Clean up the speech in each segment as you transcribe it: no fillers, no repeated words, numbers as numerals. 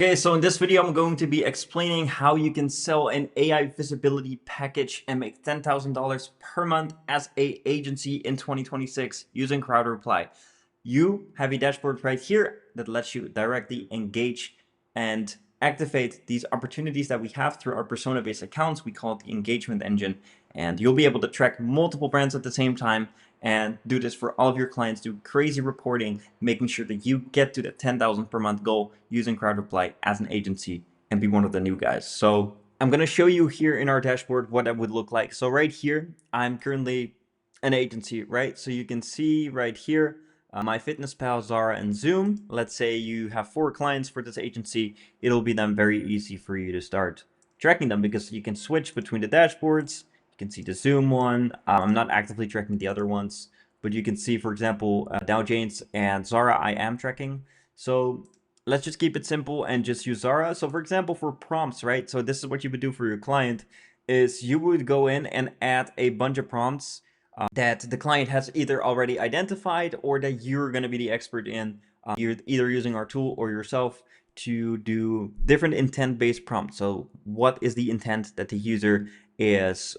Okay, so in this video, I'm going to be explaining how you can sell an AI visibility package and make $10,000 per month as an agency in 2026 using CrowdReply. You have a dashboard right here that lets you directly engage and activate these opportunities that we have through our persona-based accounts. We call it the engagement engine, and you'll be able to track multiple brands at the same time and do this for all of your clients, do crazy reporting, making sure that you get to the 10,000 per month goal using CrowdReply as an agency and be one of the new guys. So I'm going to show you here in our dashboard what that would look like. So right here, I'm currently an agency, right? So you can see right here, MyFitnessPal, Zara, and Zoom. Let's say you have 4 clients for this agency. It'll be then very easy for you to start tracking them because you can switch between the dashboards. You can see the Zoom one. I'm not actively tracking the other ones, but you can see, for example, Dow Jones and Zara I am tracking. So let's just keep it simple and just use Zara. So for example, for prompts, right? So this is what you would do for your client is you would go in and add a bunch of prompts that the client has either already identified or that you're going to be the expert in. You're either using our tool or yourself to do different intent-based prompts. So what is the intent that the user is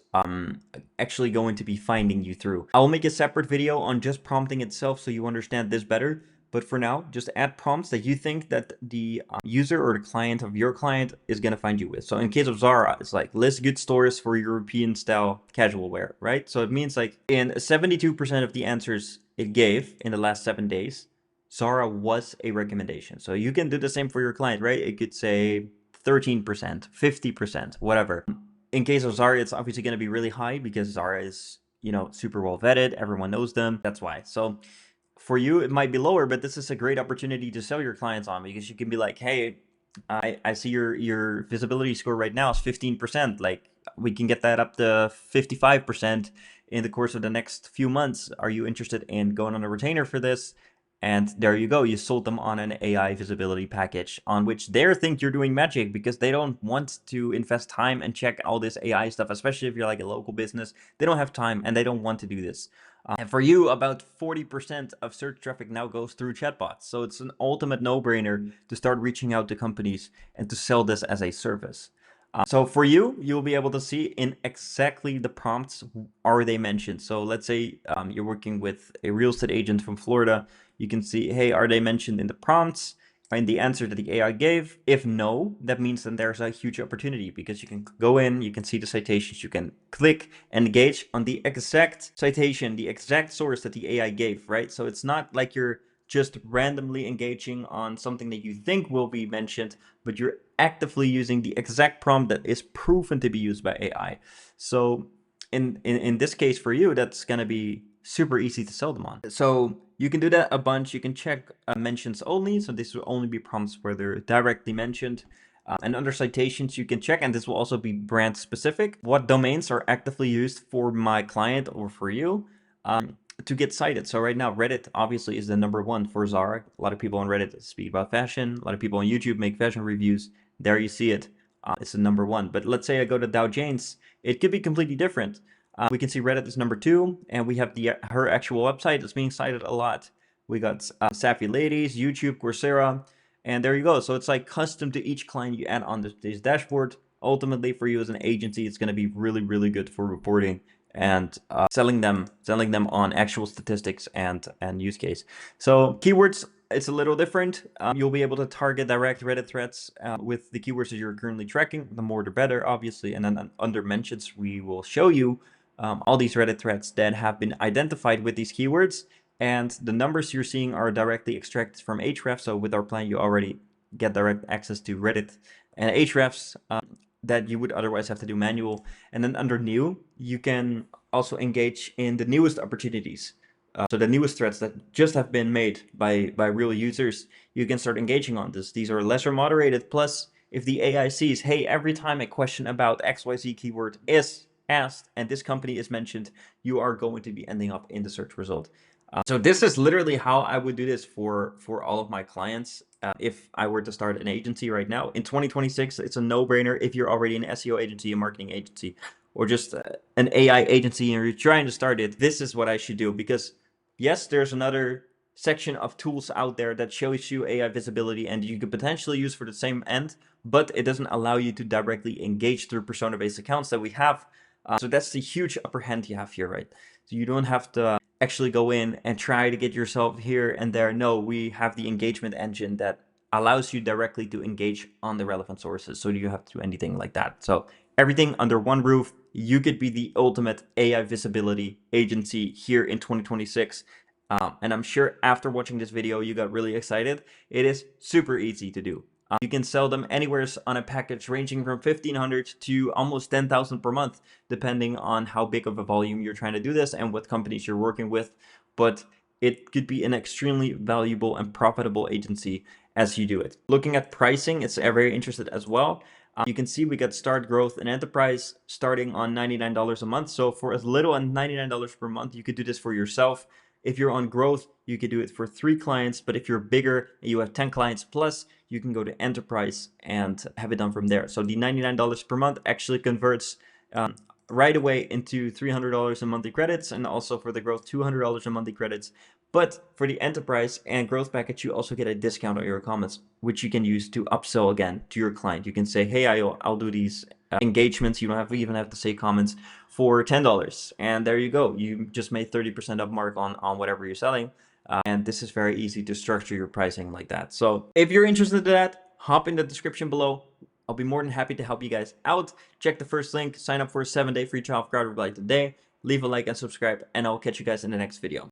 actually going to be finding you through? I'll make a separate video on just prompting itself so you understand this better. But for now, just add prompts that you think that the user or the client of your client is going to find you with. So in case of Zara, it's like list good stores for European style casual wear, right? So it means like in 72% of the answers it gave in the last 7 days, Zara was a recommendation. So you can do the same for your client, right? It could say 13%, 50%, whatever. In case of Zara, it's obviously going to be really high because Zara is, super well vetted. Everyone knows them. That's why. So for you, it might be lower, but this is a great opportunity to sell your clients on because you can be like, hey, I see your visibility score right now is 15%. Like we can get that up to 55% in the course of the next few months. Are you interested in going on a retainer for this? And there you go. You sold them on an AI visibility package on which they think you're doing magic because they don't want to invest time and check all this AI stuff, especially if you're like a local business. They don't have time and they don't want to do this. And for you, about 40% of search traffic now goes through chatbots. So it's an ultimate no-brainer to start reaching out to companies and to sell this as a service. So for you, you'll be able to see in exactly the prompts are they mentioned. So let's say you're working with a real estate agent from Florida. You can see, hey, are they mentioned in the prompts? Find the answer that the AI gave. If no, that means that there's a huge opportunity because you can go in, you can see the citations, you can click and engage on the exact citation, the exact source that the AI gave, right? So it's not like you're just randomly engaging on something that you think will be mentioned, but you're actively using the exact prompt that is proven to be used by AI. So in this case for you, that's going to be super easy to sell them on. So you can do that a bunch. You can check mentions only. So this will only be prompts where they're directly mentioned. And under citations, you can check, and this will also be brand specific, what domains are actively used for my client or for you to get cited. So right now, Reddit obviously is the #1 for Zara. A lot of people on Reddit speak about fashion. A lot of people on YouTube make fashion reviews. There you see it. It's the #1. But let's say I go to Dow Jones, it could be completely different. We can see Reddit is #2, and we have her actual website that's being cited a lot. We got Savvy Ladies, YouTube, Coursera, and there you go. So it's like custom to each client you add on this dashboard. Ultimately, for you as an agency, it's going to be really, really good for reporting and selling them on actual statistics and use case. So keywords, it's a little different. You'll be able to target direct Reddit threads with the keywords that you're currently tracking. The more the better, obviously. And then under mentions, we will show you all these Reddit threads that have been identified with these keywords. And the numbers you're seeing are directly extracted from Ahrefs. So with our plan, you already get direct access to Reddit and Ahrefs that you would otherwise have to do manual. And then under new, you can also engage in the newest opportunities. So the newest threads that just have been made by real users, you can start engaging on this. These are lesser moderated. Plus, if the AI sees, hey, every time a question about XYZ keyword is asked and this company is mentioned, you are going to be ending up in the search result. So this is literally how I would do this for all of my clients. If I were to start an agency right now in 2026, it's a no-brainer. If you're already an SEO agency, a marketing agency, or just an AI agency and you're trying to start it, this is what I should do. Because yes, there's another section of tools out there that shows you AI visibility and you could potentially use for the same end, but it doesn't allow you to directly engage through persona-based accounts that we have. So that's the huge upper hand you have here, right? So you don't have to actually go in and try to get yourself here and there. No, we have the engagement engine that allows you directly to engage on the relevant sources. So you don't have to do anything like that. So everything under one roof, you could be the ultimate AI visibility agency here in 2026. And I'm sure after watching this video, you got really excited. It is super easy to do. You can sell them anywhere on a package ranging from 1,500 to almost 10,000 per month, depending on how big of a volume you're trying to do this and what companies you're working with. But it could be an extremely valuable and profitable agency as you do it. Looking at pricing, it's very interesting as well. You can see we got start growth and enterprise starting on $99 a month. So for as little as $99 per month, you could do this for yourself. If you're on growth, you could do it for 3 clients, but if you're bigger and you have 10 clients plus, you can go to enterprise and have it done from there. So the $99 per month actually converts right away into $300 in monthly credits, and also for the growth, $200 in monthly credits. But for the enterprise and growth package, you also get a discount on your comments, which you can use to upsell again to your client. You can say, hey, I'll do these engagements. You don't even have to say comments for $10. And there you go. You just made 30% up mark on whatever you're selling. And this is very easy to structure your pricing like that. So if you're interested in that, hop in the description below. I'll be more than happy to help you guys out. Check the first link, sign up for a 7-day free trial of CrowdReply today. Leave a like and subscribe, and I'll catch you guys in the next video.